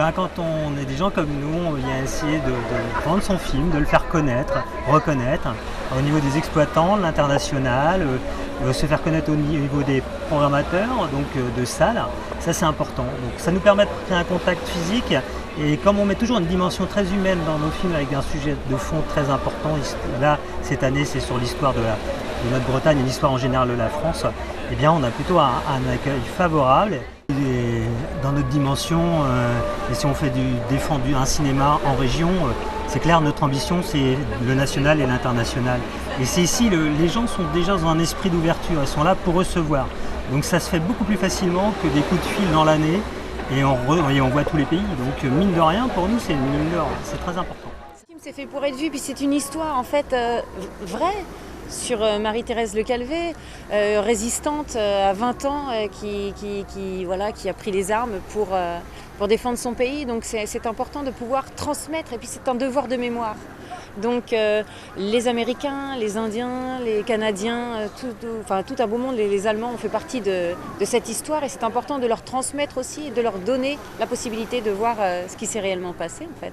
ben, quand on est des gens comme nous, on vient essayer de vendre son film, de le faire connaître, reconnaître au niveau des exploitants, de l'international, se faire connaître au niveau des programmateurs, donc de salles. Ça c'est important. Donc ça nous permet de créer un contact physique et comme on met toujours une dimension très humaine dans nos films avec un sujet de fond très important, là cette année c'est sur l'histoire de notre Bretagne et l'histoire en général de la France, eh bien on a plutôt un accueil favorable. Et dans notre dimension, et si on fait défendu un cinéma en région, c'est clair, notre ambition c'est le national et l'international. Et c'est ici, les gens sont déjà dans un esprit d'ouverture, ils sont là pour recevoir. Donc ça se fait beaucoup plus facilement que des coups de fil dans l'année et on voit tous les pays. Donc mine de rien, pour nous c'est une mine d'or, c'est très important. Ce film c'est fait pour être vu, puis c'est une histoire en fait vraie. Sur Marie-Thérèse Lecalvé, résistante à 20 ans, qui a pris les armes pour défendre son pays. Donc c'est important de pouvoir transmettre, et puis c'est un devoir de mémoire. Donc les Américains, les Indiens, les Canadiens, tout un beau monde, les Allemands ont fait partie de cette histoire, et c'est important de leur transmettre aussi et de leur donner la possibilité de voir ce qui s'est réellement passé en fait.